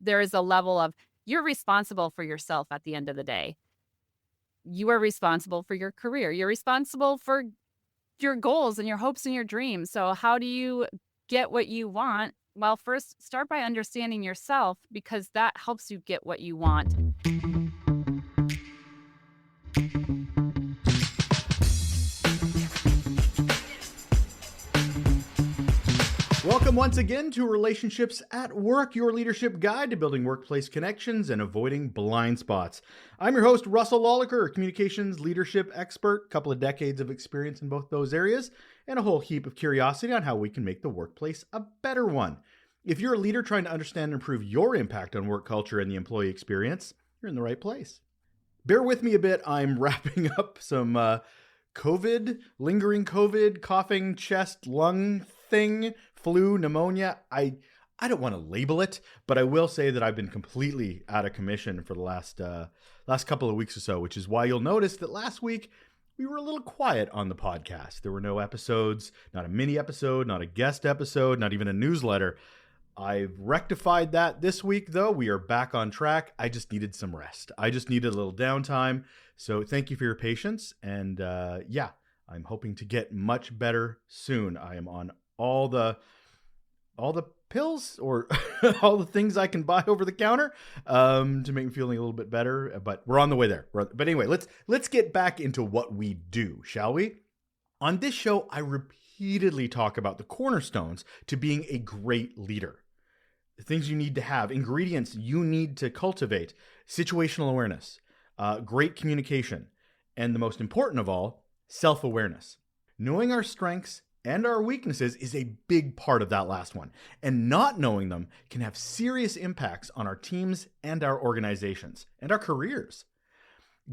there is a level of you're responsible for yourself at the end of the day. You are responsible for your career. You're responsible for your goals and your hopes and your dreams. So how do you get what you want? Well, first start by understanding yourself because that helps you get what you want. Welcome once again to Relationships at Work, your leadership guide to building workplace connections and avoiding blind spots. I'm your host, Russel Lolliker, communications leadership expert, couple of decades of experience in both those areas, and a whole heap of curiosity on how we can make the workplace a better one. If you're a leader trying to understand and improve your impact on work culture and the employee experience, you're in the right place. Bear with me a bit. I'm wrapping up some lingering COVID, coughing, chest, lung thing, flu, pneumonia. I don't want to label it, but I will say that I've been completely out of commission for the last couple of weeks or so, which is why you'll notice that last week we were a little quiet on the podcast. There were no episodes, not a mini episode, not a guest episode, not even a newsletter. I've rectified that this week, though. We are back on track. I just needed some rest. I just needed a little downtime. So thank you for your patience. And I'm hoping to get much better soon. I am on all the pills or all the things I can buy over the counter to make me feeling a little bit better. But we're on the way there. But anyway, let's get back into what we do, shall we? On this show, I repeatedly talk about the cornerstones to being a great leader. The things you need to have, ingredients you need to cultivate, situational awareness, great communication, and the most important of all, self-awareness. Knowing our strengths and our weaknesses is a big part of that last one, and not knowing them can have serious impacts on our teams and our organizations and our careers.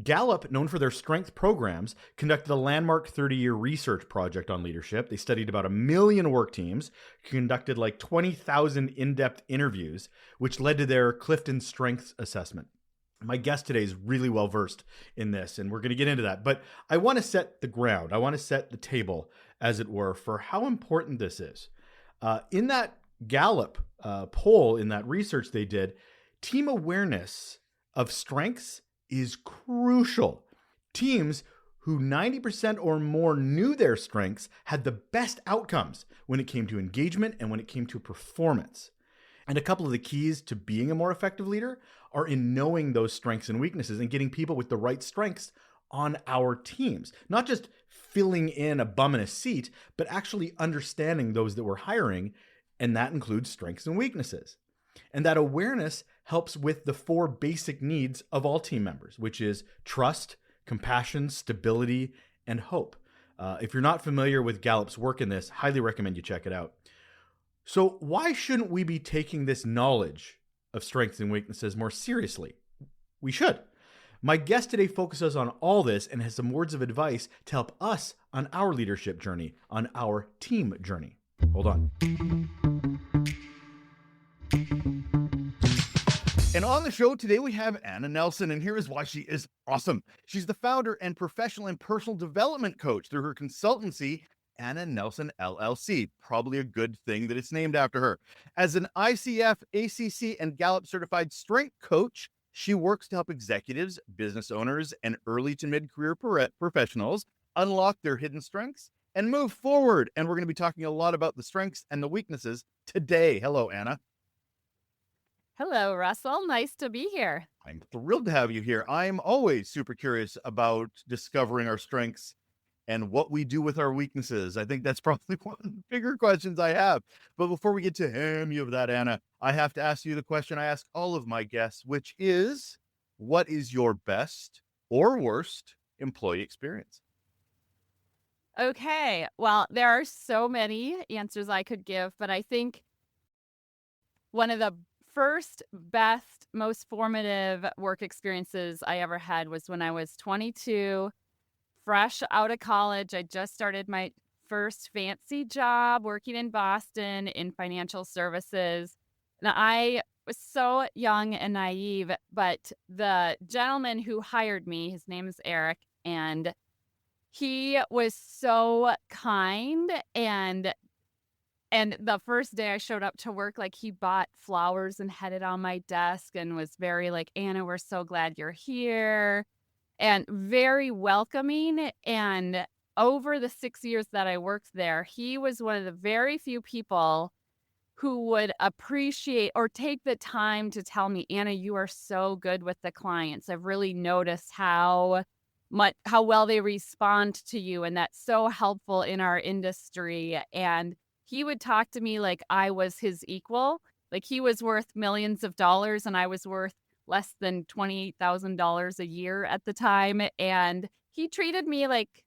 Gallup, known for their strength programs, conducted a landmark 30-year research project on leadership. They studied about 1 million work teams, conducted like 20,000 in-depth interviews, which led to their Clifton Strengths Assessment. My guest today is really well versed in this, and we're going to get into that. But I want to set the ground. I want to set the table, as it were, for how important this is. In that Gallup poll, in that research they did, team awareness of strengths is crucial. Teams who 90% or more knew their strengths had the best outcomes when it came to engagement and when it came to performance. And a couple of the keys to being a more effective leader are in knowing those strengths and weaknesses and getting people with the right strengths on our teams. Not just filling in a bum in a seat, but actually understanding those that we're hiring, and that includes strengths and weaknesses. And that awareness helps with the 4 basic needs of all team members, which is trust, compassion, stability, and hope. If you're not familiar with Gallup's work in this, highly recommend you check it out. So why shouldn't we be taking this knowledge of strengths and weaknesses more seriously? We should. My guest today focuses on all this and has some words of advice to help us on our leadership journey, on our team journey. Hold on. And on the show today, we have Anna Nelson, and here is why she is awesome. She's the founder and professional and personal development coach through her consultancy, Anna Nelson LLC. Probably a good thing that it's named after her. As an ICF, ACC, and Gallup certified strength coach, she works to help executives, business owners, and early to mid-career professionals unlock their hidden strengths and move forward. And we're going to be talking a lot about the strengths and the weaknesses today. Hello, Anna. Hello, Russell. Nice to be here. I'm thrilled to have you here. I'm always super curious about discovering our strengths and what we do with our weaknesses. I think that's probably one of the bigger questions I have. But before we get to any of that, Anna, I have to ask you the question I ask all of my guests, which is, what is your best or worst employee experience? Okay. Well, there are so many answers I could give, but I think one of the first, best, most formative work experiences I ever had was when I was 22, fresh out of college. I just started my first fancy job working in Boston in financial services. And I was so young and naive, but the gentleman who hired me, his name is Eric, and he was so kind and And the first day I showed up to work, like, he bought flowers and had it on my desk and was very like, "Anna, we're so glad you're here," and very welcoming. And over the 6 years that I worked there, he was one of the very few people who would appreciate or take the time to tell me, "Anna, you are so good with the clients. I've really noticed how well they respond to you, and that's so helpful in our industry." And he would talk to me like I was his equal. Like, he was worth millions of dollars and I was worth less than $28,000 a year at the time, and he treated me like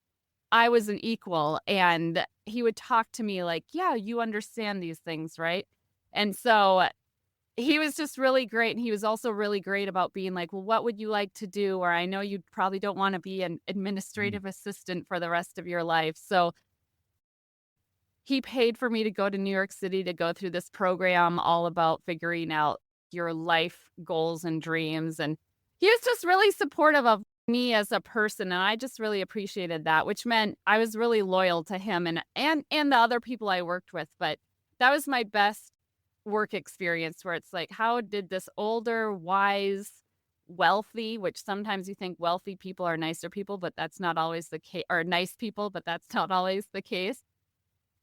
I was an equal, and he would talk to me like, "Yeah, you understand these things, right?" And so he was just really great, and he was also really great about being like, "Well, what would you like to do?" Or, "I know you probably don't wanna be an Mm. administrative assistant for the rest of your life." So he paid for me to go to New York City to go through this program all about figuring out your life goals and dreams, and he was just really supportive of me as a person, and I just really appreciated that, which meant I was really loyal to him and the other people I worked with. But that was my best work experience, where it's like, how did this older, wise, wealthy, which sometimes you think wealthy people are nicer people, but that's not always the case, or nice people, but that's not always the case.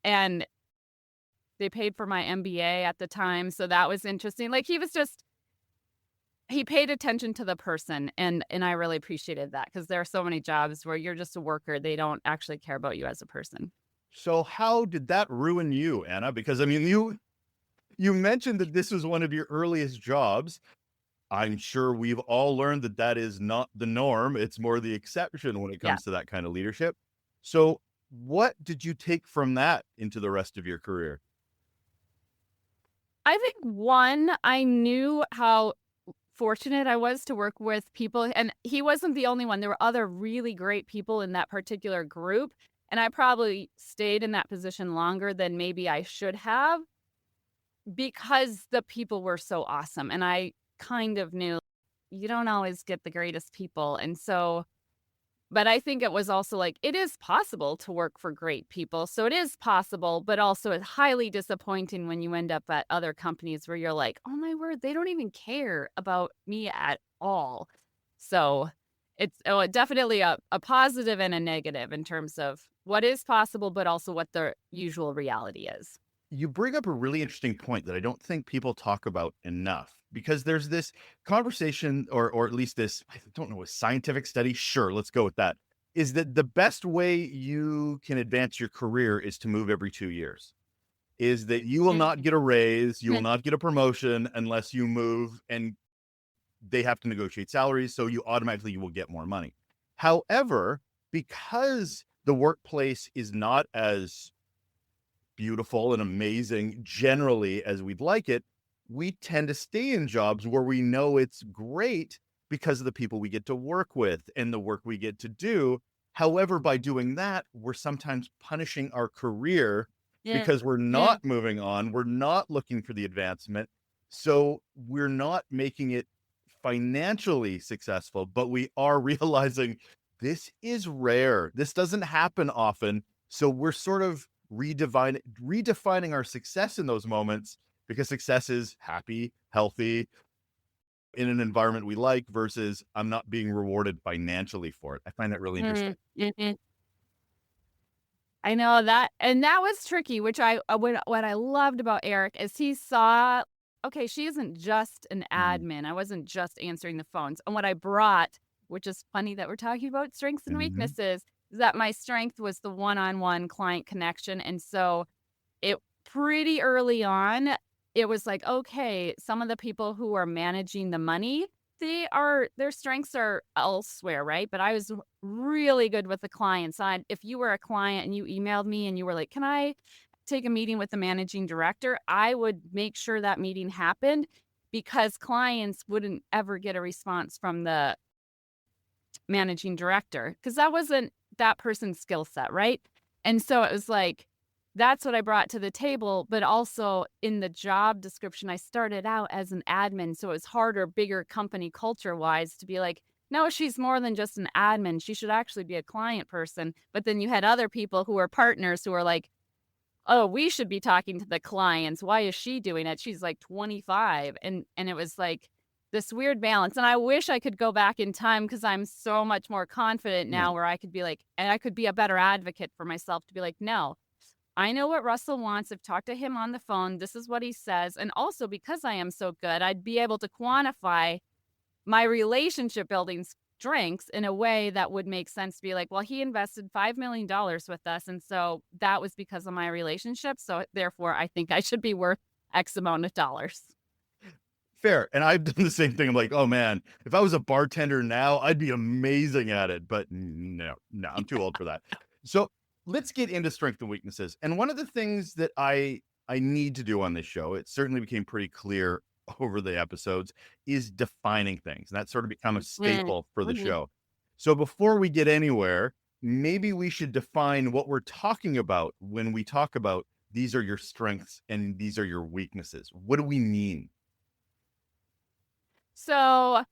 And they paid for my MBA at the time, so that was interesting. Like, he paid attention to the person, and I really appreciated that, because there are so many jobs where you're just a worker, they don't actually care about you as a person. So how did that ruin you, Anna? Because I mean, you mentioned that this was one of your earliest jobs. I'm sure we've all learned that that is not the norm. It's more the exception when it Yeah. comes to that kind of leadership. So what did you take from that into the rest of your career? I think, one, I knew how fortunate I was to work with people, and he wasn't the only one. There were other really great people in that particular group, and I probably stayed in that position longer than maybe I should have, because the people were so awesome, and I kind of knew you don't always get the greatest people. And so, but I think it was also like, it is possible to work for great people. So it is possible, but also it's highly disappointing when you end up at other companies where you're like, "Oh my word, they don't even care about me at all." So definitely a positive and a negative in terms of what is possible, but also what the usual reality is. You bring up a really interesting point that I don't think people talk about enough, because there's this conversation, or at least this, I don't know, a scientific study. Sure, let's go with that. Is that the best way you can advance your career is to move every 2 years? Is that you will not Mhm. get a raise, you will not get a promotion unless you move, and they have to negotiate salaries, so you automatically will get more money. However, because the workplace is not as beautiful and amazing generally as we'd like it, we tend to stay in jobs where we know it's great because of the people we get to work with and the work we get to do. However, by doing that, we're sometimes punishing our career Yeah. because we're Yeah. not moving on, we're not looking for the advancement. So we're not making it financially successful, but we are realizing this is rare. This doesn't happen often. So we're sort of redefining our success in those moments, because success is happy, healthy, in an environment we like, versus I'm not being rewarded financially for it. I find that really interesting. Mhm. Mhm. I know that, and that was tricky, which what I loved about Eric is he saw, okay, she isn't just an Mm, admin. I wasn't just answering the phones. And what I brought, which is funny that we're talking about strengths and mhm. weaknesses, is that my strength was the one-on-one client connection. And so it pretty early on, it was like, okay, some of the people who are managing the money, their strengths are elsewhere, right? But I was really good with the client side. If you were a client and you emailed me and you were like, "Can I take a meeting with the managing director?" I would make sure that meeting happened, because clients wouldn't ever get a response from the managing director, because that wasn't that person's skill set, right? And so it was like, that's what I brought to the table. But also in the job description, I started out as an admin. So it was harder, bigger company culture wise, to be like, no, she's more than just an admin. She should actually be a client person. But then you had other people who were partners who were like, oh, we should be talking to the clients. Why is she doing it? She's like 25. And it was like this weird balance. And I wish I could go back in time because I'm so much more confident Mm. now where I could be like, and I could be a better advocate for myself to be like, no, I know what Russell wants. I've talked to him on the phone. This is what he says. And also because I am so good, I'd be able to quantify my relationship building strengths in a way that would make sense to be like, well, he invested $5 million with us. And so that was because of my relationship. So therefore, I think I should be worth X amount of dollars. Fair. And I've done the same thing. I'm like, oh man, if I was a bartender now, I'd be amazing at it. But no, I'm too old for that. So let's get into strengths and weaknesses. And one of the things that I need to do on this show, it certainly became pretty clear over the episodes, is defining things. And that's sort of become a staple for the Mhm. show. So before we get anywhere, maybe we should define what we're talking about when we talk about these are your strengths and these are your weaknesses. What do we mean? So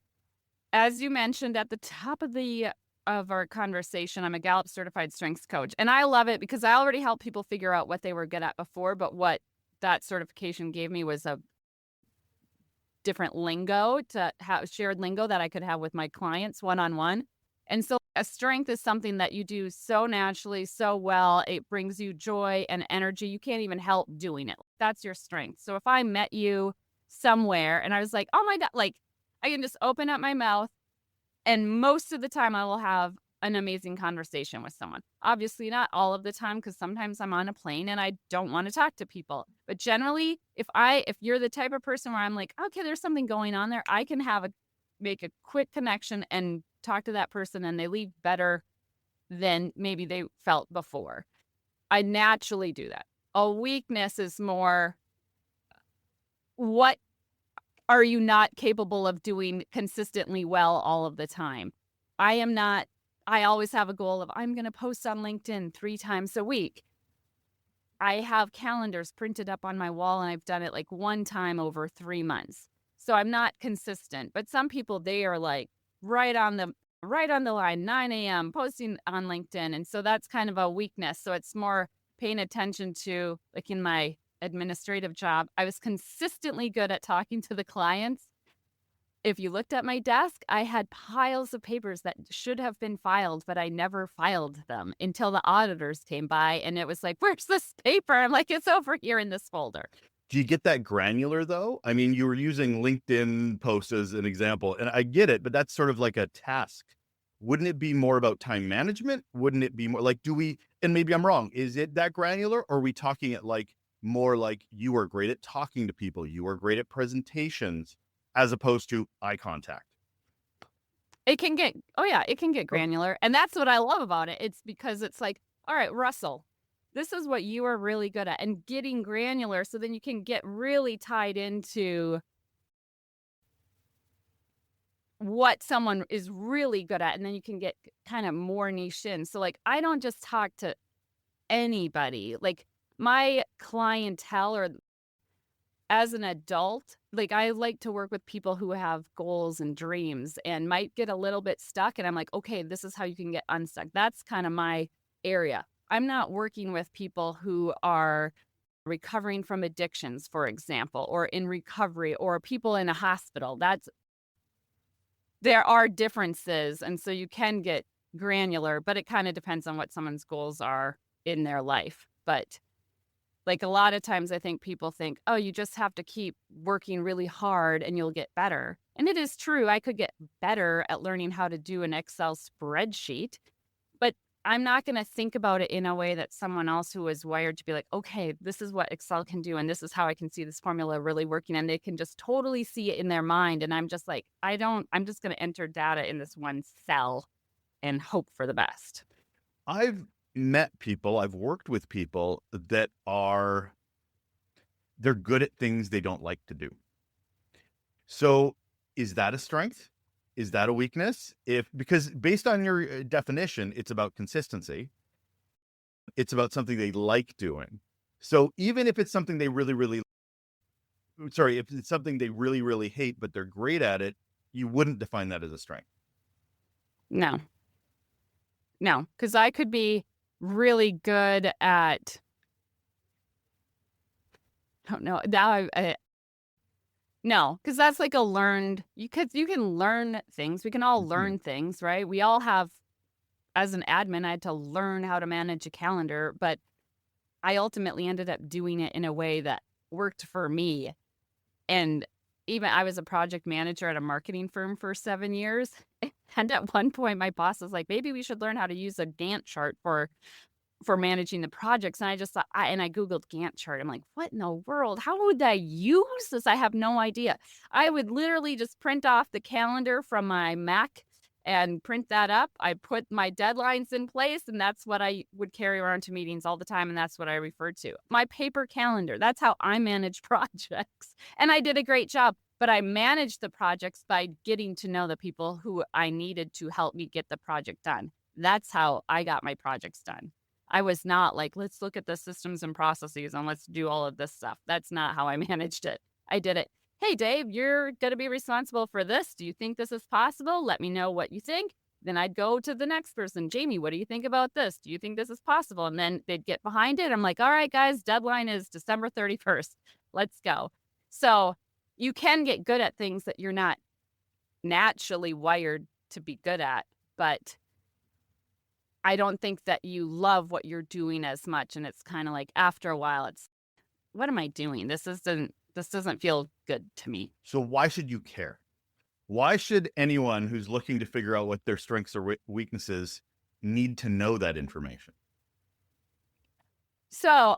as you mentioned at the top of our conversation, I'm a Gallup certified strengths coach. And I love it because I already helped people figure out what they were good at before, but what that certification gave me was a different lingo to have shared lingo that I could have with my clients one-on-one. And so a strength is something that you do so naturally, so well. It brings you joy and energy. You can't even help doing it. That's your strength. So if I met you somewhere and I was like, oh my God, like I can just open up my mouth and most of the time I will have an amazing conversation with someone. Obviously not all of the time because sometimes I'm on a plane and I don't want to talk to people. But generally, if you're the type of person where I'm like, okay, there's something going on there, I can make a quick connection and talk to that person and they leave better than maybe they felt before. I naturally do that. A weakness is more what are you not capable of doing consistently well all of the time? I am not I always have a goal of I'm going to post on LinkedIn 3 times a week. I have calendars printed up on my wall and I've done it like one time over 3 months. So I'm not consistent, but some people they are like right on the line 9 a.m. posting on LinkedIn and so that's kind of a weakness. So it's more paying attention to like in my administrative job, I was consistently good at talking to the clients. If you looked at my desk, I had piles of papers that should have been filed, but I never filed them until the auditors came by and it was like, where's this paper? I'm like, it's over here in this folder. Do you get that granular though? I mean, you were using LinkedIn posts as an example, and I get it, but that's sort of like a task. Wouldn't it be more about time management? Wouldn't it be more like, do we, and maybe I'm wrong, is it that granular? Or are we talking it like more like you are great at talking to people, you are great at presentations, as opposed to eye contact? It can get, oh yeah, it can get Oh, granular. And that's what I love about it. It's because it's like, all right, Russell, this is what you are really good at and getting granular. So then you can get really tied into what someone is really good at. And then you can get kind of more niche in. So like, I don't just talk to anybody. Like my clientele or as an adult, like I like to work with people who have goals and dreams and might get a little bit stuck. And I'm like, okay, this is how you can get unstuck. That's kind of my area. I'm not working with people who are recovering from addictions, for example, or in recovery or people in a hospital. There are differences. And so you can get granular, but it kind of depends on what someone's goals are in their life. But like a lot of times I think people think, oh, you just have to keep working really hard and you'll get better. And it is true. I could get better at learning how to do an Excel spreadsheet, but I'm not going to think about it in a way that someone else who is wired to be like, okay, this is what Excel can do. And this is how I can see this formula really working. And they can just totally see it in their mind. And I'm just like, I'm just going to enter data in this one cell and hope for the best. I've met people, I've worked with people that they're good at things they don't like to do. So is that a strength? Is that a weakness? Because based on your definition, it's about consistency. It's about something they like doing. So even if it's something they if it's something they really, really hate, but they're great at it, you wouldn't define that as a strength. No, no, because I could be really good at don't know. Now no, because that's like a learned. You can learn things. We can all Mhm. learn things, right? We all have. As an admin, I had to learn how to manage a calendar, but I ultimately ended up doing it in a way that worked for me. And even I was a project manager at a marketing firm for 7 years. And at one point, my boss was like, maybe we should learn how to use a Gantt chart for managing the projects. And I just thought, and I Googled Gantt chart. I'm like, what in the world? How would I use this? I have no idea. I would literally just print off the calendar from my Mac and print that up. I put my deadlines in place, and that's what I would carry around to meetings all the time. And that's what I referred to. My paper calendar. That's how I manage projects. And I did a great job. But I managed the projects by getting to know the people who I needed to help me get the project done. That's how I got my projects done. I was not like, let's look at the systems and processes and let's do all of this stuff. That's not how I managed it. I did it. Hey, Dave, you're going to be responsible for this. Do you think this is possible? Let me know what you think. Then I'd go to the next person. Jamie, what do you think about this? Do you think this is possible? And then they'd get behind it. I'm like, all right, guys, deadline is December 31st. Let's go. So you can get good at things that you're not naturally wired to be good at, but I don't think that you love what you're doing as much, and it's kind of like after a while, it's, what am I doing? This doesn't feel good to me. So why should you care? Why should anyone who's looking to figure out what their strengths or weaknesses need to know that information? So,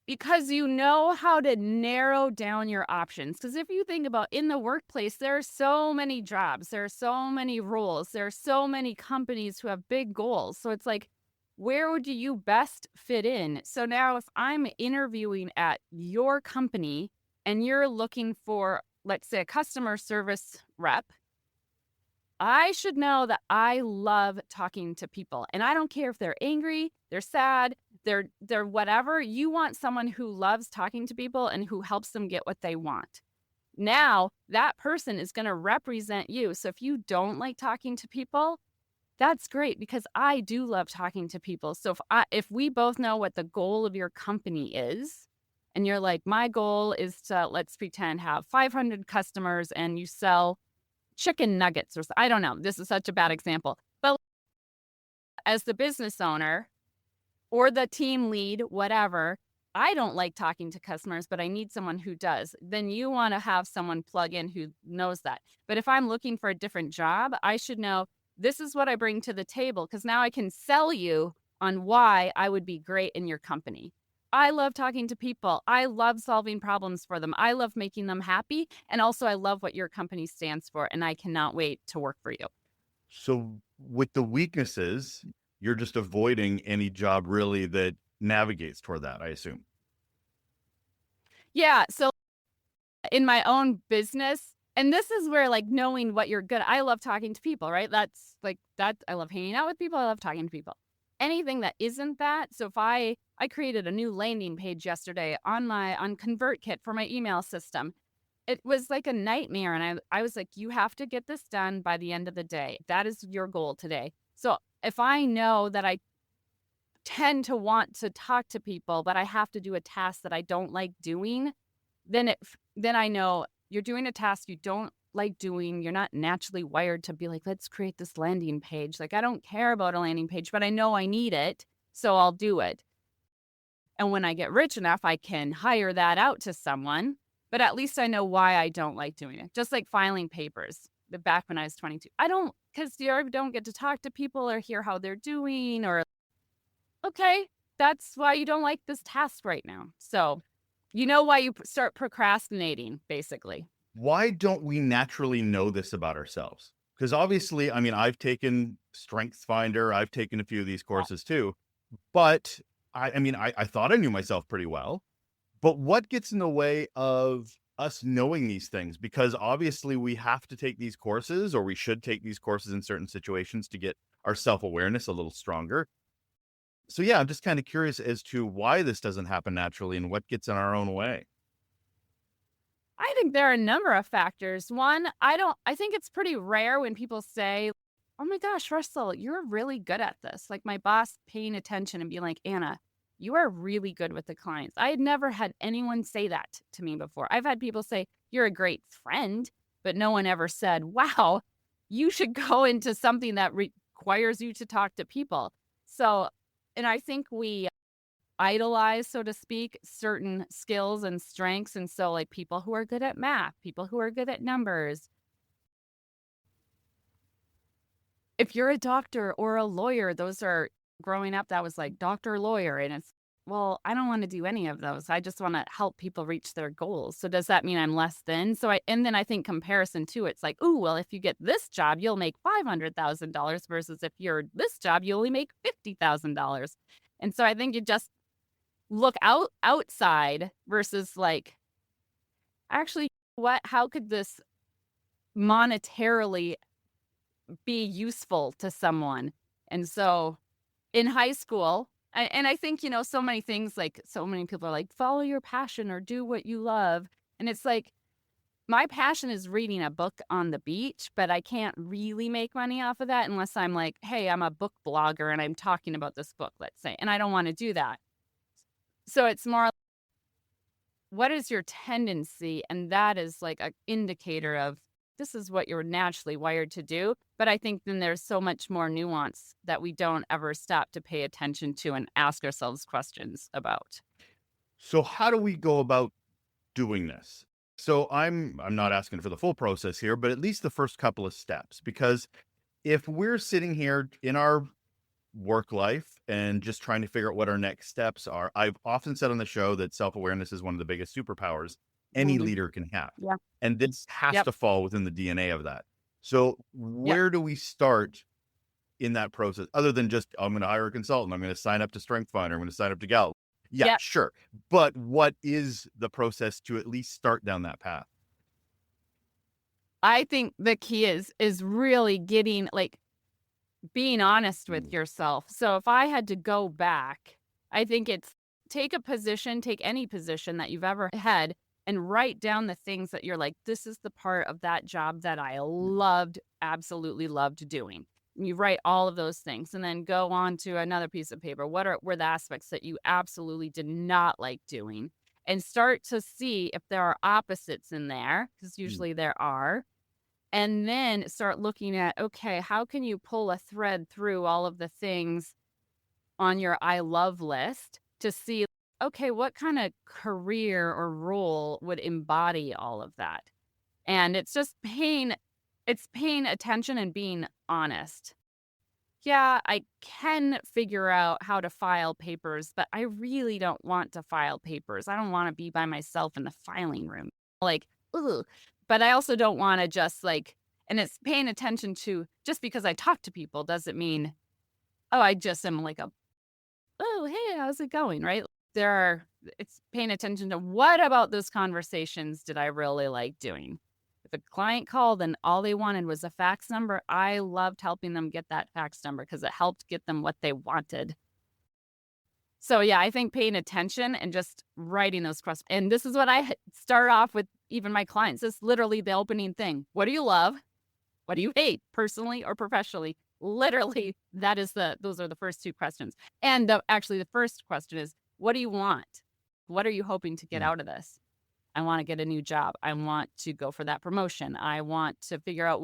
because you know how to narrow down your options. Because if you think about in the workplace, there are so many jobs, there are so many roles, there are so many companies who have big goals. So it's like, where would you best fit in? So now, if I'm interviewing at your company and you're looking for, let's say, a customer service rep, I should know that I love talking to people. And I don't care if they're angry, they're sad, they're whatever. You want someone who loves talking to people and who helps them get what they want. Now, that person is going to represent you. So if you don't like talking to people, that's great because I do love talking to people. So if we both know what the goal of your company is, and you're like, my goal is to, let's pretend, have 500 customers and you sell chicken nuggets, or I don't know. This is such a bad example. But as the business owner or the team lead, whatever, I don't like talking to customers, but I need someone who does. Then you want to have someone plug in who knows that. But if I'm looking for a different job, I should know this is what I bring to the table, because now I can sell you on why I would be great in your company. I love talking to people. I love solving problems for them. I love making them happy. And also, I love what your company stands for. And I cannot wait to work for you. So with the weaknesses, you're just avoiding any job really that navigates toward that, I assume. Yeah. So in my own business, and this is where like knowing what you're good at, I love talking to people, right? That's like that. I love hanging out with people. I love talking to people. Anything that isn't that. So if I created a new landing page yesterday on ConvertKit for my email system. It was like a nightmare. And I was like, you have to get this done by the end of the day. That is your goal today. So if I know that I tend to want to talk to people, but I have to do a task that I don't like doing, then I know you're doing a task you don't like doing. You're not naturally wired to be like, let's create this landing page. Like, I don't care about a landing page, but I know I need it, so I'll do it. And when I get rich enough, I can hire that out to someone, but at least I know why I don't like doing it. Just like filing papers back when I was 22. Because you don't get to talk to people or hear how they're doing, or, okay, that's why you don't like this task right now. So you know why you start procrastinating, basically. Why don't we naturally know this about ourselves? Because obviously, I mean, I've taken Strengths Finder, I've taken a few of these courses too, but I thought I knew myself pretty well. But what gets in the way of us knowing these things? Because obviously we have to take these courses, or we should take these courses in certain situations to get our self-awareness a little stronger. So yeah, I'm just kind of curious as to why this doesn't happen naturally and what gets in our own way. I think there are a number of factors. One, I think it's pretty rare when people say, oh my gosh, Russell, you're really good at this. Like my boss paying attention and being like, Anna, you are really good with the clients. I had never had anyone say that to me before. I've had people say, you're a great friend, but no one ever said, wow, you should go into something that requires you to talk to people. So, and I think we idolize, so to speak, certain skills and strengths. And so, like people who are good at math, people who are good at numbers. If you're a doctor or a lawyer, those are growing up, that was like doctor, lawyer. And it's, well, I don't want to do any of those. I just want to help people reach their goals. So does that mean I'm less than? And then I think comparison too, it's like, oh, well, if you get this job, you'll make $500,000 versus if you're this job, you only make $50,000. And so I think you just look outside versus like, actually, how could this monetarily be useful to someone? And so in high school, and I think, so many things, like so many people are like, follow your passion or do what you love. And it's like, my passion is reading a book on the beach, but I can't really make money off of that unless I'm like, hey, I'm a book blogger and I'm talking about this book, let's say, and I don't want to do that. So it's more, what is your tendency? And that is like an indicator of this is what you're naturally wired to do. But I think then there's so much more nuance that we don't ever stop to pay attention to and ask ourselves questions about. So how do we go about doing this? So I'm not asking for the full process here, but at least the first couple of steps, because if we're sitting here in our work life and just trying to figure out what our next steps are, I've often said on the show that self-awareness is one of the biggest superpowers any Mhm. leader can have. Yeah. And this has Yep. to fall within the DNA of that. So Yep. where do we start in that process other than just, I'm going to hire a consultant, I'm going to sign up to StrengthsFinder, I'm going to sign up to Gallup? Yeah, Yep. sure. But what is the process to at least start down that path? I think the key is really getting like being honest with yourself. So if I had to go back, I think it's take any position that you've ever had and write down the things that you're like, this is the part of that job that I absolutely loved doing. And you write all of those things and then go on to another piece of paper. Were the aspects that you absolutely did not like doing? And start to see if there are opposites in there, because usually there are. And then start looking at, okay, how can you pull a thread through all of the things on your I love list to see, okay, what kind of career or role would embody all of that? And it's just paying attention and being honest. Yeah, I can figure out how to file papers, but I really don't want to file papers. I don't want to be by myself in the filing room. Like, ugh. But I also don't want to just like, and it's paying attention to, just because I talk to people doesn't mean, oh, I just am like oh, hey, how's it going? Right? It's paying attention to what about those conversations did I really like doing? If a client called and all they wanted was a fax number, I loved helping them get that fax number because it helped get them what they wanted. So yeah, I think paying attention and just writing those questions. And this is what I start off with even my clients. This is literally the opening thing. What do you love? What do you hate, personally or professionally? Literally, those are the first two questions. And actually the first question is, what do you want? What are you hoping to get out of this? I want to get a new job. I want to go for that promotion. I want to figure out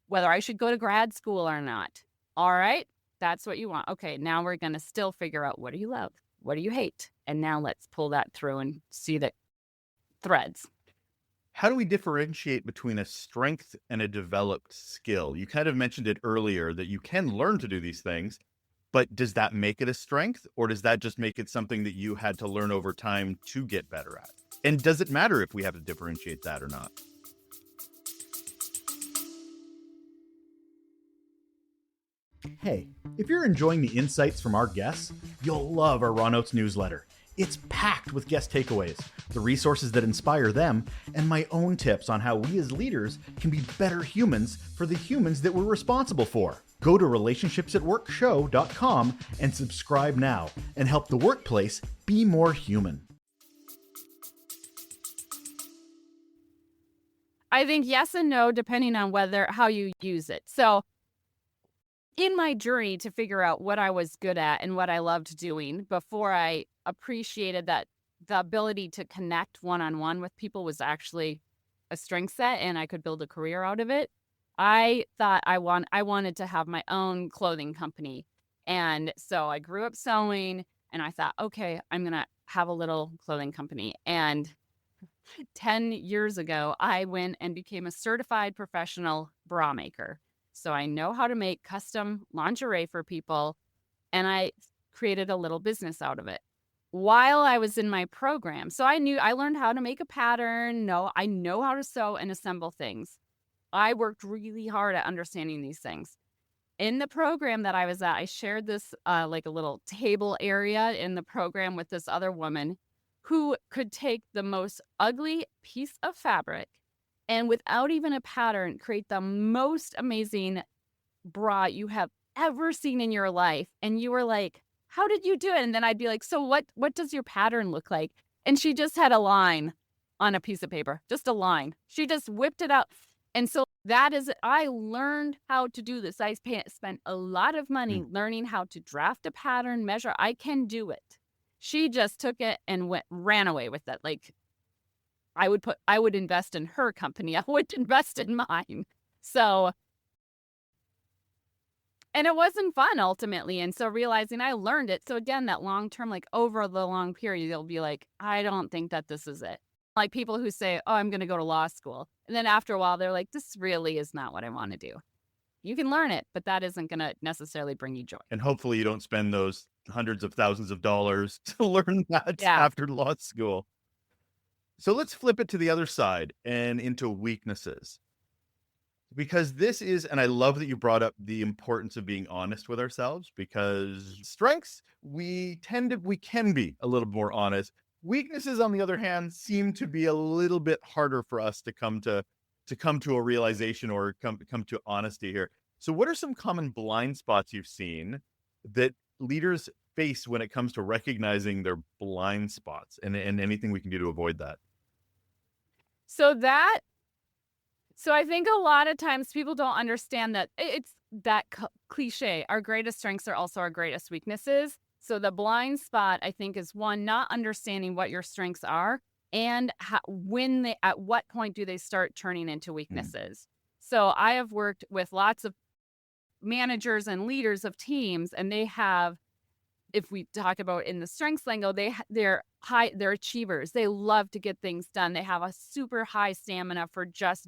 whether I should go to grad school or not. All right. That's what you want. Okay. Now we're going to still figure out, what do you love? What do you hate? And now let's pull that through and see the threads. How do we differentiate between a strength and a developed skill? You kind of mentioned it earlier that you can learn to do these things, but does that make it a strength, or does that just make it something that you had to learn over time to get better at? And does it matter if we have to differentiate that or not? Hey, if you're enjoying the insights from our guests, you'll love our Raw Notes newsletter. It's packed with guest takeaways, the resources that inspire them, and my own tips on how we as leaders can be better humans for the humans that we're responsible for. Go to relationshipsatworkshow.com and subscribe now and help the workplace be more human. I think yes and no, depending on how you use it. So in my journey to figure out what I was good at and what I loved doing before I appreciated that the ability to connect one-on-one with people was actually a strength set and I could build a career out of it. I thought I wanted to have my own clothing company. And so I grew up sewing and I thought, okay, I'm going to have a little clothing company. And 10 years ago, I went and became a certified professional bra maker. So I know how to make custom lingerie for people, and I created a little business out of it while I was in my program. So I learned how to make a pattern. No, I know how to sew and assemble things. I worked really hard at understanding these things. In the program that I was at, I shared this like a little table area in the program with this other woman who could take the most ugly piece of fabric and without even a pattern, create the most amazing bra you have ever seen in your life. And you were like, how did you do it? And then I'd be like, so what does your pattern look like? And she just had a line on a piece of paper, just a line. She just whipped it out. And so that is, I learned how to do this. I spent a lot of money learning how to draft a pattern, measure. I can do it. She just took it and ran away with it. Like I would invest in her company. I would invest in mine. So, and it wasn't fun ultimately. And so realizing I learned it. So again, that long term, like over the long period, you'll be like, I don't think that this is it. Like people who say, oh, I'm going to go to law school. And then after a while, they're like, this really is not what I want to do. You can learn it, but that isn't going to necessarily bring you joy. And hopefully you don't spend those hundreds of thousands of dollars to learn that Yeah. after law school. So let's flip it to the other side and into weaknesses. Because this is, and I love that you brought up the importance of being honest with ourselves, because strengths, we can be a little more honest. Weaknesses, on the other hand, seem to be a little bit harder for us to come to a realization or come to honesty here. So what are some common blind spots you've seen that leaders face when it comes to recognizing their blind spots, and anything we can do to avoid that? So I think a lot of times people don't understand that it's that cliche. Our greatest strengths are also our greatest weaknesses. So the blind spot, I think, is one, not understanding what your strengths are and at what point do they start turning into weaknesses. So I have worked with lots of managers and leaders of teams, and they have, if we talk about in the strengths lingo, they're achievers. They love to get things done. They have a super high stamina for just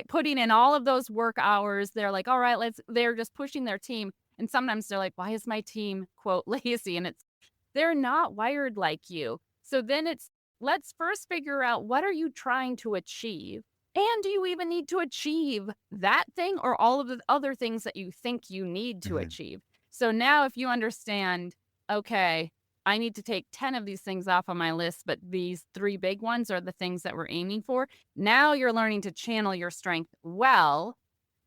putting in all of those work hours. They're like, all right, they're just pushing their team. And sometimes they're like, why is my team, quote, lazy? And they're not wired like you. So then let's first figure out, what are you trying to achieve? And do you even need to achieve that thing or all of the other things that you think you need to achieve? So now if you understand, okay, I need to take 10 of these things off on my list, but these 3 big ones are the things that we're aiming for. Now you're learning to channel your strength well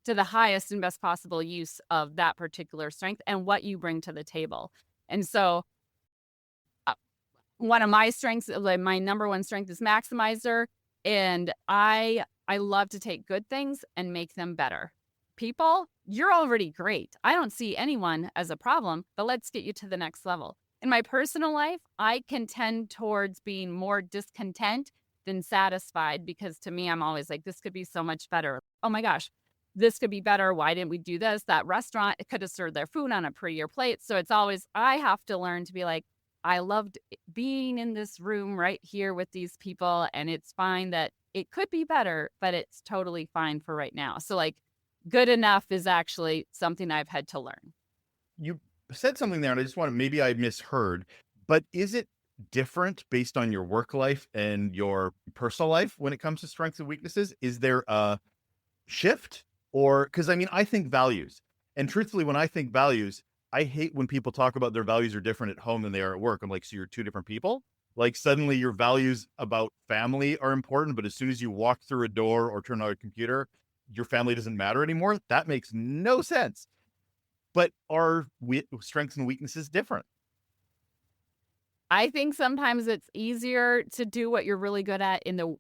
to the highest and best possible use of that particular strength and what you bring to the table. And so one of my strengths, like my number one strength, is maximizer. And I love to take good things and make them better. People, you're already great. I don't see anyone as a problem, but let's get you to the next level. In my personal life, I can tend towards being more discontent than satisfied, because to me, I'm always like, this could be so much better. Oh my gosh, this could be better. Why didn't we do this? That restaurant, it could have served their food on a prettier plate. So it's always, I have to learn to be like, I loved being in this room right here with these people, and it's fine that it could be better, but it's totally fine for right now. So like, good enough is actually something I've had to learn. You said something there, and I just want to, maybe I misheard, but is it different based on your work life and your personal life when it comes to strengths and weaknesses? Is there a shift? Or, because I mean, I think values, and truthfully, when I think values, I hate when people talk about their values are different at home than they are at work. I'm like, so you're 2 different people? Like suddenly your values about family are important, but as soon as you walk through a door or turn on a computer, your family doesn't matter anymore? That makes no sense. But are strengths and weaknesses different? I think sometimes it's easier to do what you're really good at in the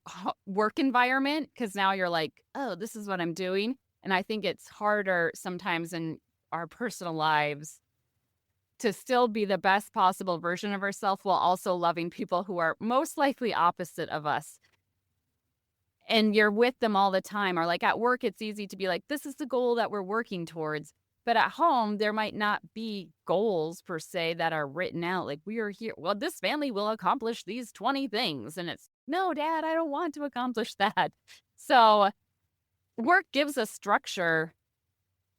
work environment, because now you're like, oh, this is what I'm doing. And I think it's harder sometimes in our personal lives to still be the best possible version of ourselves while also loving people who are most likely opposite of us. And you're with them all the time. Or like at work, it's easy to be like, this is the goal that we're working towards. But at home, there might not be goals per se that are written out. Like, we are here. Well, this family will accomplish these 20 things. And it's, no, Dad, I don't want to accomplish that. So work gives us structure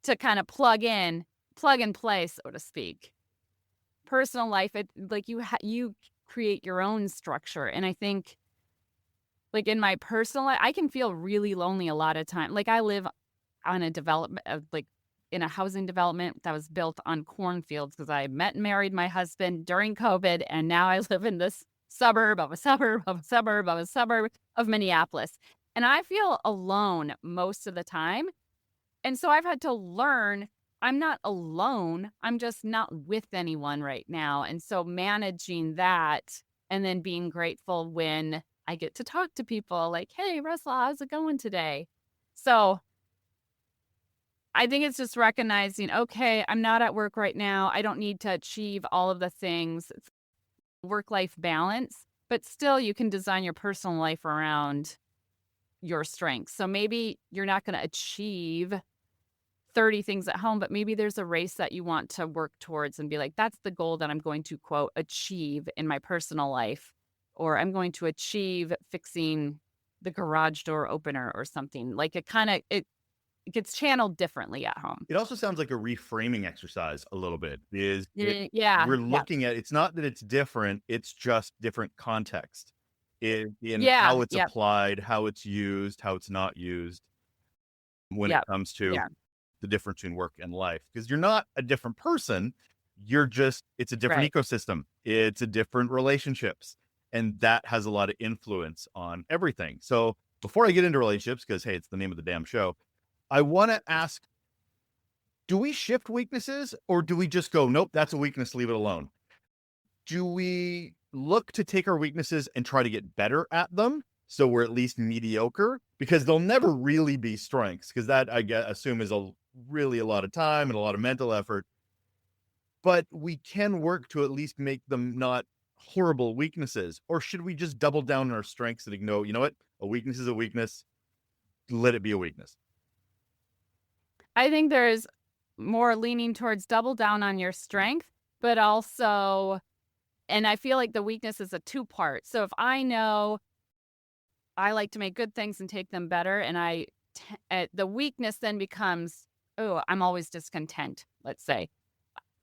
to kind of plug and play, so to speak. Personal life, it like you create your own structure. And I think, like in my personal life, I can feel really lonely a lot of time. Like I live on a development of like in a housing development that was built on cornfields because I met and married my husband during COVID, and now I live in this suburb of a suburb of a suburb of a suburb of Minneapolis. And I feel alone most of the time. And so I've had to learn I'm not alone. I'm just not with anyone right now. And so managing that and then being grateful when I get to talk to people like, hey, Russell, how's it going today? So I think it's just recognizing, okay, I'm not at work right now. I don't need to achieve all of the things. It's work-life balance, but still you can design your personal life around your strengths. So maybe you're not going to achieve 30 things at home, but maybe there's a race that you want to work towards and be like, that's the goal that I'm going to, quote, achieve in my personal life, or I'm going to achieve fixing the garage door opener or something. Like it gets channeled differently at home. It also sounds like a reframing exercise a little bit. Is it, Yeah. we're looking at it's not that it's different, it's just different context in Yeah. how it's Yep. applied, how it's used, how it's not used when it Yep. comes to Yeah. the difference between work and life. Because you're not a different person, you're just it's a different Right. ecosystem. It's a different relationships. And that has a lot of influence on everything. So before I get into relationships, because hey, it's the name of the damn show, I want to ask, do we shift weaknesses or do we just go, nope, that's a weakness, leave it alone? Do we look to take our weaknesses and try to get better at them so we're at least mediocre? Because they'll never really be strengths, because that assume is really a lot of time and a lot of mental effort. But we can work to at least make them not horrible weaknesses. Or should we just double down on our strengths and ignore, you know what? A weakness is a weakness. Let it be a weakness. I think there's more leaning towards double down on your strength, but also, and I feel like the weakness is a two-part. So if I know I like to make good things and take them better, and the weakness then becomes, oh, I'm always discontent, let's say.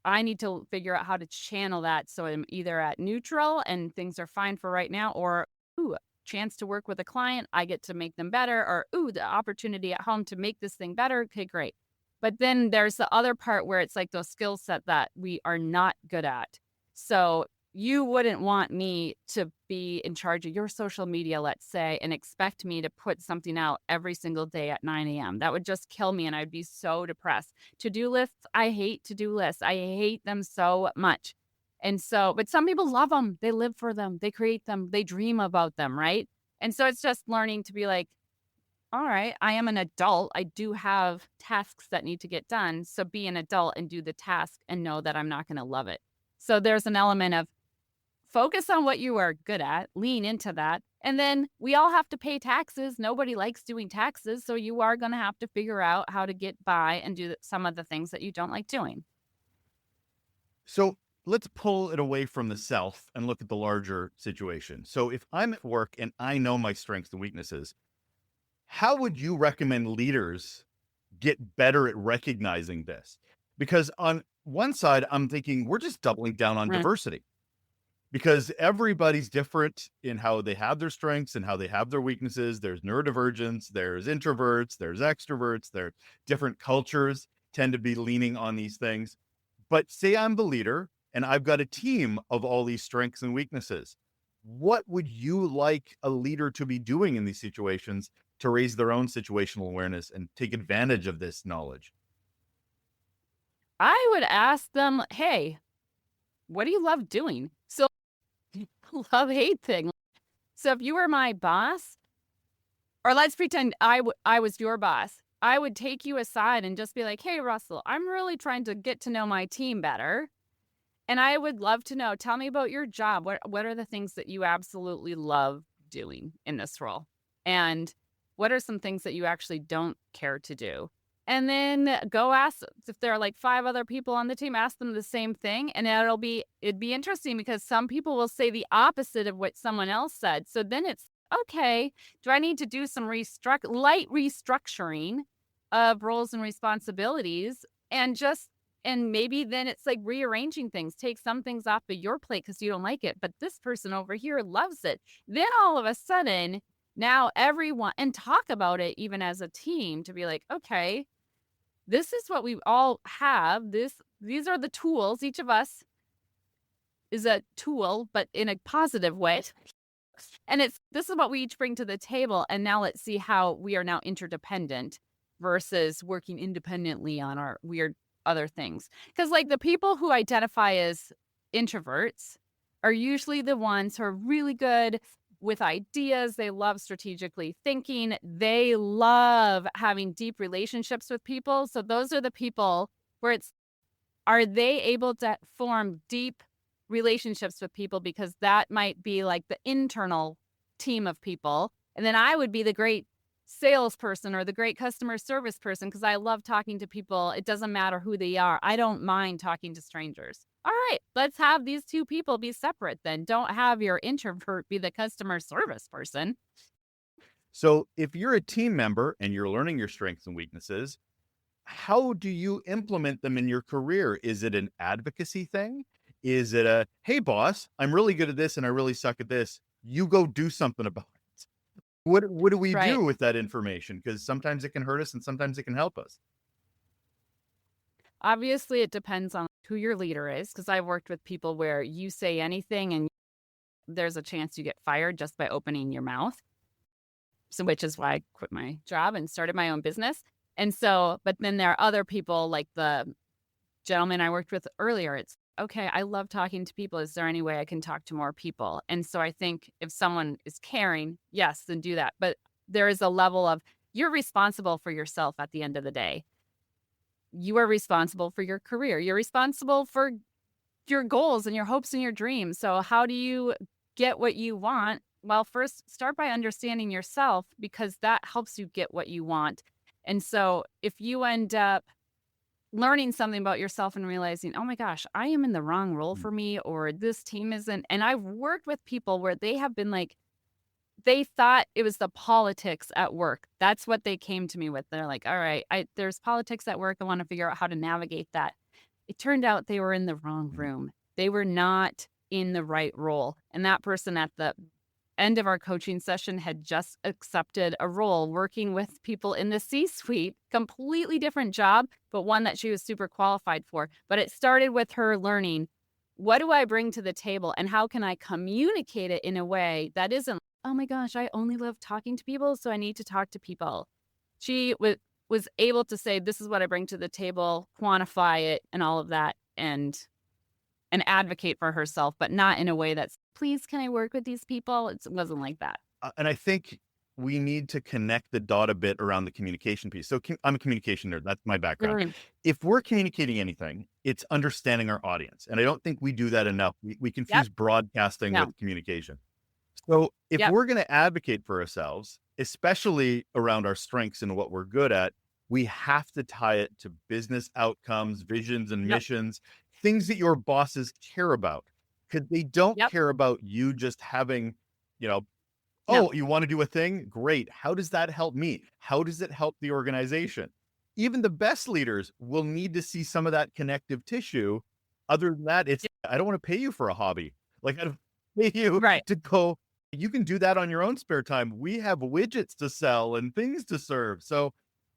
I need to figure out how to channel that so I'm either at neutral and things are fine for right now, or, ooh, chance to work with a client, I get to make them better, or, ooh, the opportunity at home to make this thing better. Okay, great. But then there's the other part where it's like those skill set that we are not good at. So you wouldn't want me to be in charge of your social media, let's say, and expect me to put something out every single day at 9 a.m. That would just kill me and I'd be so depressed. To-do lists, I hate to-do lists. I hate them so much. And so, but some people love them. They live for them. They create them. They dream about them, right? And so it's just learning to be like, all right, I am an adult. I do have tasks that need to get done. So be an adult and do the task and know that I'm not going to love it. So there's an element of focus on what you are good at, lean into that. And then we all have to pay taxes. Nobody likes doing taxes. So you are going to have to figure out how to get by and do some of the things that you don't like doing. So let's pull it away from the self and look at the larger situation. So if I'm at work and I know my strengths and weaknesses, how would you recommend leaders get better at recognizing this? Because on one side, I'm thinking we're just doubling down on Right. diversity, because everybody's different in how they have their strengths and how they have their weaknesses. There's neurodivergence, there's introverts, there's extroverts, there different cultures tend to be leaning on these things. But say I'm the leader and I've got a team of all these strengths and weaknesses. What would you like a leader to be doing in these situations to raise their own situational awareness and take advantage of this knowledge? I would ask them, hey, what do you love doing? So love-hate thing. So if you were my boss, or let's pretend I was your boss, I would take you aside and just be like, hey, Russell, I'm really trying to get to know my team better. And I would love to know, tell me about your job. What are the things that you absolutely love doing in this role? And what are some things that you actually don't care to do? And then go ask if there are like 5 other people on the team, ask them the same thing. And it'd be interesting because some people will say the opposite of what someone else said. So then it's okay, do I need to do some light restructuring of roles and responsibilities and just and maybe then it's like rearranging things, take some things off of your plate because you don't like it, but this person over here loves it. Then all of a sudden, now everyone and talk about it even as a team to be like, okay, this is what we all have. These are the tools. Each of us is a tool, but in a positive way. And this is what we each bring to the table. And now let's see how we are now interdependent versus working independently on our weird other things. Because like the people who identify as introverts are usually the ones who are really good with ideas. They love strategically thinking. They love having deep relationships with people. So those are the people where are they able to form deep relationships with people, because that might be like the internal team of people. And then I would be the great salesperson or the great customer service person because I love talking to people. It doesn't matter who they are. I don't mind talking to strangers. All right, let's have these 2 people be separate then. Don't have your introvert be the customer service person. So if you're a team member and you're learning your strengths and weaknesses, how do you implement them in your career? Is it an advocacy thing? Is it a, hey, boss, I'm really good at this and I really suck at this. You go do something about it. What do we Right. do with that information? Because sometimes it can hurt us and sometimes it can help us. Obviously, it depends on who your leader is, because I've worked with people where you say anything and there's a chance you get fired just by opening your mouth. So, which is why I quit my job and started my own business. And so, but then there are other people like the gentleman I worked with earlier. It's okay, I love talking to people. Is there any way I can talk to more people? And so I think if someone is caring, yes, then do that. But there is a level of you're responsible for yourself at the end of the day. You are responsible for your career. You're responsible for your goals and your hopes and your dreams. So how do you get what you want? Well, first start by understanding yourself, because that helps you get what you want. And so if you end up learning something about yourself and realizing, oh my gosh, I am in the wrong role for me, or this team isn't. And I've worked with people where they have been like, they thought it was the politics at work. That's what they came to me with. They're like, all right, there's politics at work. I want to figure out how to navigate that. It turned out they were in the wrong room. They were not in the right role. And that person at the end of our coaching session had just accepted a role working with people in the C-suite, completely different job, but one that she was super qualified for. But it started with her learning, what do I bring to the table and how can I communicate it in a way that isn't, oh my gosh, I only love talking to people, so I need to talk to people. She was able to say, this is what I bring to the table, quantify it and all of that, and advocate for herself, but not in a way that's, please, can I work with these people? It wasn't like that. And I think we need to connect the dot a bit around the communication piece. So I'm a communication nerd. That's my background. Mm-hmm. If we're communicating anything, it's understanding our audience. And I don't think we do that enough. We confuse broadcasting with communication. So if we're going to advocate for ourselves, especially around our strengths and what we're good at, we have to tie it to business outcomes, visions, and missions, things that your bosses care about. Because they don't care about you just having, oh, you want to do a thing? Great. How does that help me? How does it help the organization? Even the best leaders will need to see some of that connective tissue. Other than that, it's, I don't want to pay you for a hobby. Like, I don't pay you to go, you can do that on your own spare time. We have widgets to sell and things to serve. So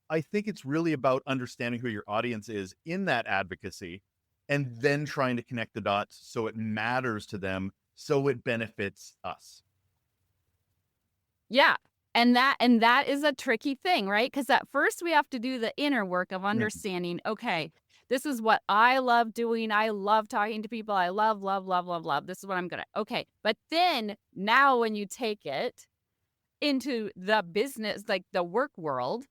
I think it's really about understanding who your audience is in that advocacy and then trying to connect the dots so it matters to them, so it benefits us. Yeah. And that is a tricky thing, right? Because at first we have to do the inner work of understanding, okay, this is what I love doing. I love talking to people. I love, love, love, love, love. This is what I'm good at. Okay. But then now when you take it into the business, like the work world,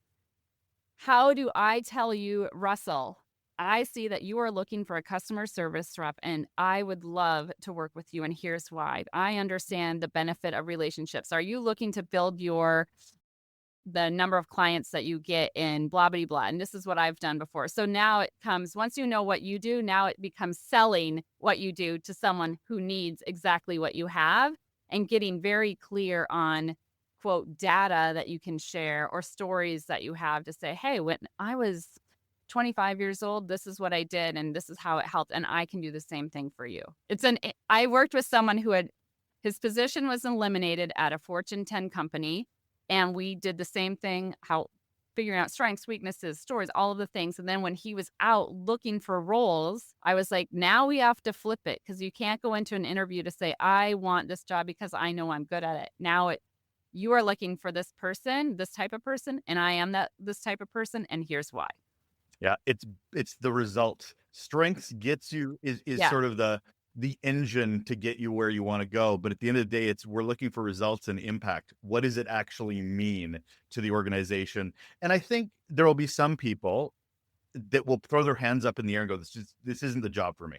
How do I tell you, Russell, I see that you are looking for a customer service rep and I would love to work with you. And here's why. I understand the benefit of relationships. Are you looking to build the number of clients that you get in blah, blah, blah? And this is what I've done before. So now it comes, once you know what you do, now it becomes selling what you do to someone who needs exactly what you have and getting very clear on quote data that you can share or stories that you have to say, hey, when I was 25 years old, this is what I did and this is how it helped. And I can do the same thing for you. I worked with someone who his position was eliminated at a Fortune 10 company. And we did the same thing, figuring out strengths, weaknesses, stories, all of the things. And then when he was out looking for roles, I was like, now we have to flip it because you can't go into an interview to say, I want this job because I know I'm good at it. You are looking for this person, this type of person, and I am this type of person, and here's why. Yeah, it's the result. Strengths gets you is Yeah. sort of the engine to get you where you want to go. But at the end of the day, we're looking for results and impact. What does it actually mean to the organization? And I think there will be some people that will throw their hands up in the air and go, this isn't the job for me.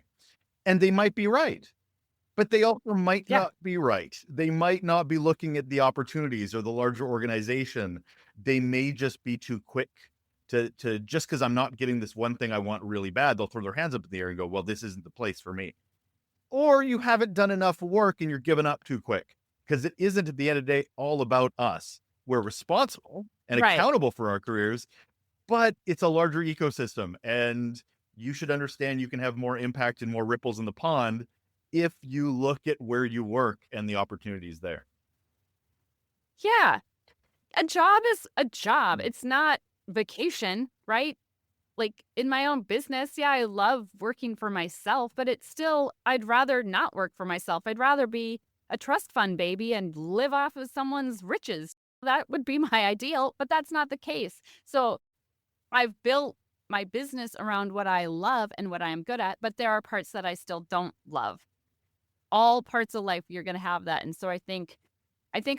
And they might be right. But they also might Yeah. not be right. They might not be looking at the opportunities or the larger organization. They may just be too quick to just because I'm not getting this one thing I want really bad, they'll throw their hands up in the air and go, well, this isn't the place for me. Or you haven't done enough work and you're giving up too quick because it isn't at the end of the day all about us. We're responsible and Right. accountable for our careers, but it's a larger ecosystem and you should understand you can have more impact and more ripples in the pond if you look at where you work and the opportunities there. Yeah. A job is a job. It's not vacation, right? Like in my own business, yeah, I love working for myself, but it's still, I'd rather not work for myself. I'd rather be a trust fund baby and live off of someone's riches. That would be my ideal, but that's not the case. So I've built my business around what I love and what I'm good at, but there are parts that I still don't love. All parts of life, you're going to have that. And so I think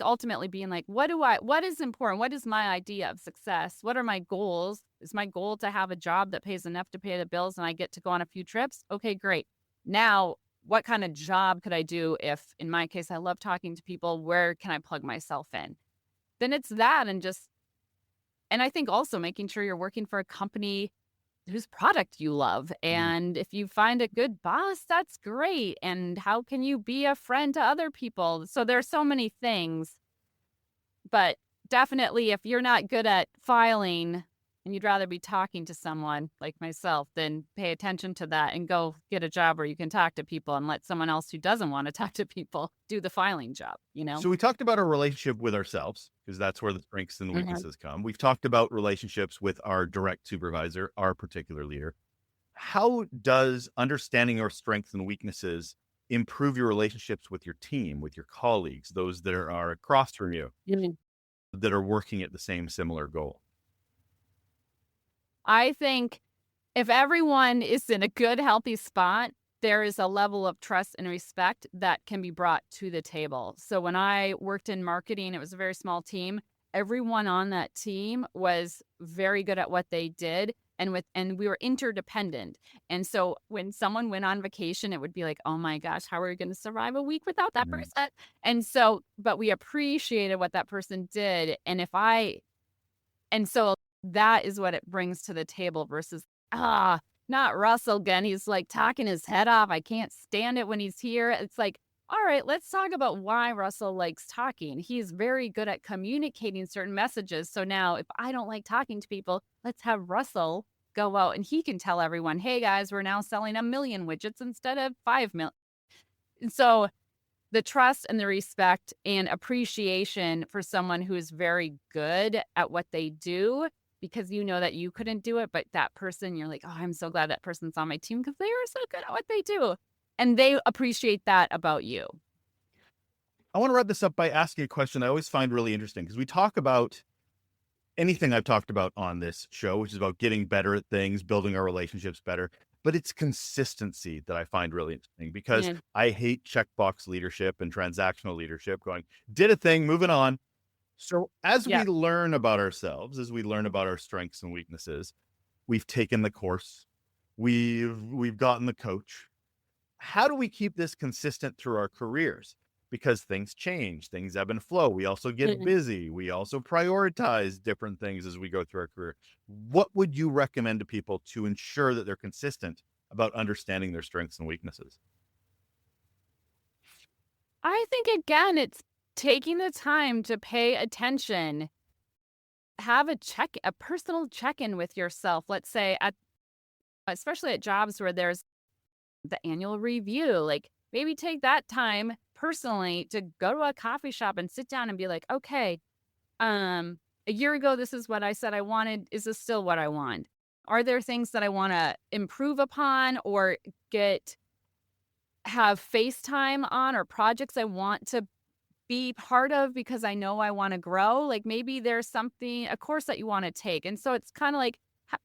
ultimately being like, what is important? What is my idea of success? What are my goals? Is my goal to have a job that pays enough to pay the bills and I get to go on a few trips? Okay, great. Now, what kind of job could I do if, in my case, I love talking to people? Where can I plug myself in? Then it's that and I think also making sure you're working for a company whose product you love. And if you find a good boss, that's great. And how can you be a friend to other people? So there's so many things. But definitely, if you're not good at filing and you'd rather be talking to someone like myself, then pay attention to that and go get a job where you can talk to people and let someone else who doesn't want to talk to people do the filing job, So we talked about our relationship with ourselves because that's where the strengths and weaknesses come. We've talked about relationships with our direct supervisor, our particular leader. How does understanding your strengths and weaknesses improve your relationships with your team, with your colleagues, those that are across from you, that are working at the same similar goal? I think if everyone is in a good, healthy spot, there is a level of trust and respect that can be brought to the table. So when I worked in marketing, it was a very small team. Everyone on that team was very good at what they did. And we were interdependent. And so when someone went on vacation, it would be like, oh my gosh, how are we going to survive a week without that person? And so, but we appreciated what that person did. And so that is what it brings to the table versus, not Russell again. He's like talking his head off. I can't stand it when he's here. It's like, all right, let's talk about why Russell likes talking. He's very good at communicating certain messages. So now if I don't like talking to people, let's have Russell go out and he can tell everyone, hey guys, we're now selling 1 million widgets instead of 5 million. And so the trust and the respect and appreciation for someone who is very good at what they do, because you know that you couldn't do it, but that person, you're like, oh, I'm so glad that person's on my team because they are so good at what they do. And they appreciate that about you. I want to wrap this up by asking a question I always find really interesting because we talk about anything I've talked about on this show, which is about getting better at things, building our relationships better. But it's consistency that I find really interesting because I hate checkbox leadership and transactional leadership going, did a thing, moving on. So as we Yeah. learn about ourselves, as we learn about our strengths and weaknesses, we've taken the course, we've gotten the coach. How do we keep this consistent through our careers? Because things change, things ebb and flow. We also get Mhm. busy. We also prioritize different things as we go through our career. What would you recommend to people to ensure that they're consistent about understanding their strengths and weaknesses? I think again, it's taking the time to pay attention. Have a personal check-in with yourself. Let's say especially at jobs where there's the annual review, like maybe take that time personally to go to a coffee shop and sit down and be like, okay, a year ago, this is what I said I wanted. Is this still what I want? Are there things that I want to improve upon or have FaceTime on or projects I want to be part of because I know I want to grow? Like maybe there's a course that you want to take. And so it's kind of like ha-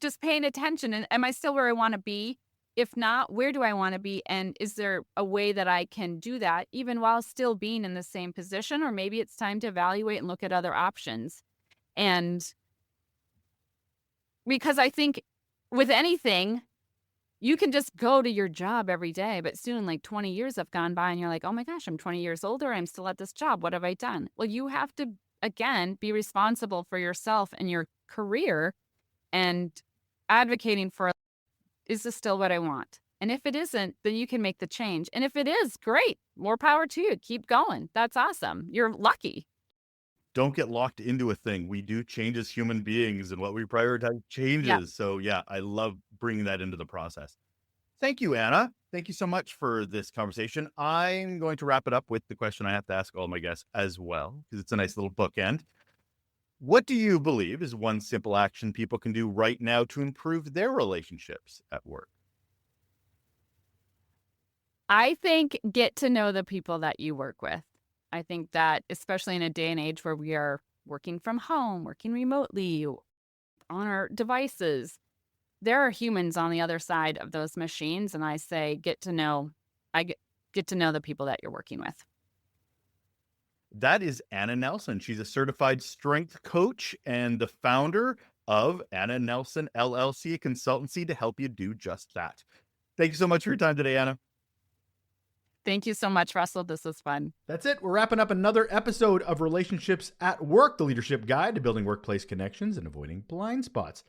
just paying attention. And am I still where I want to be? If not, where do I want to be? And is there a way that I can do that even while still being in the same position? Or maybe it's time to evaluate and look at other options. And because I think with anything, you can just go to your job every day, but soon like 20 years have gone by and you're like, oh my gosh, I'm 20 years older. I'm still at this job. What have I done? Well, you have to, again, be responsible for yourself and your career and advocating for, is this still what I want? And if it isn't, then you can make the change. And if it is, great. More power to you. Keep going. That's awesome. You're lucky. Don't get locked into a thing. We do change as human beings, and what we prioritize Yeah. changes. So yeah, I love bringing that into the process. Thank you, Anna. Thank you so much for this conversation. I'm going to wrap it up with the question I have to ask all my guests as well, because it's a nice little bookend. What do you believe is one simple action people can do right now to improve their relationships at work? I think get to know the people that you work with. I think that, especially in a day and age where we are working from home, working remotely on our devices, there are humans on the other side of those machines. And I say, get to know the people that you're working with. That is Anna Nelson. She's a certified strength coach and the founder of Anna Nelson LLC, a consultancy to help you do just that. Thank you so much for your time today, Anna. Thank you so much, Russell. This was fun. That's it. We're wrapping up another episode of Relationships at Work, the leadership guide to building workplace connections and avoiding blind spots.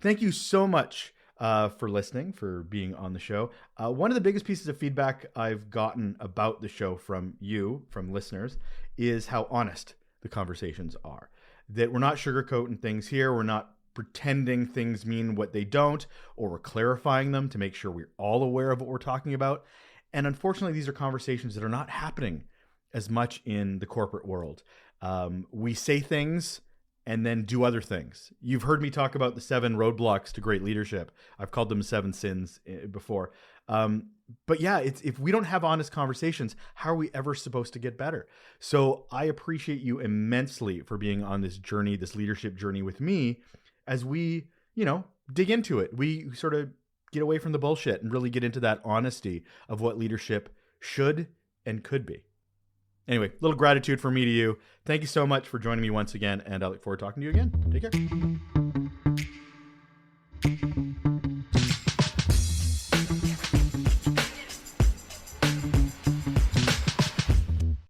Thank you so much for listening, for being on the show. One of the biggest pieces of feedback I've gotten about the show from you, from listeners, is how honest the conversations are. That we're not sugarcoating things here. We're not pretending things mean what they don't, or we're clarifying them to make sure we're all aware of what we're talking about. And unfortunately, these are conversations that are not happening as much in the corporate world. We say things and then do other things. You've heard me talk about the 7 roadblocks to great leadership. I've called them 7 sins before. But yeah, if we don't have honest conversations, how are we ever supposed to get better? So I appreciate you immensely for being on this journey, this leadership journey with me as we, dig into it. We sort of get away from the bullshit and really get into that honesty of what leadership should and could be. Anyway, little gratitude from me to you. Thank you so much for joining me once again, and I look forward to talking to you again. Take care.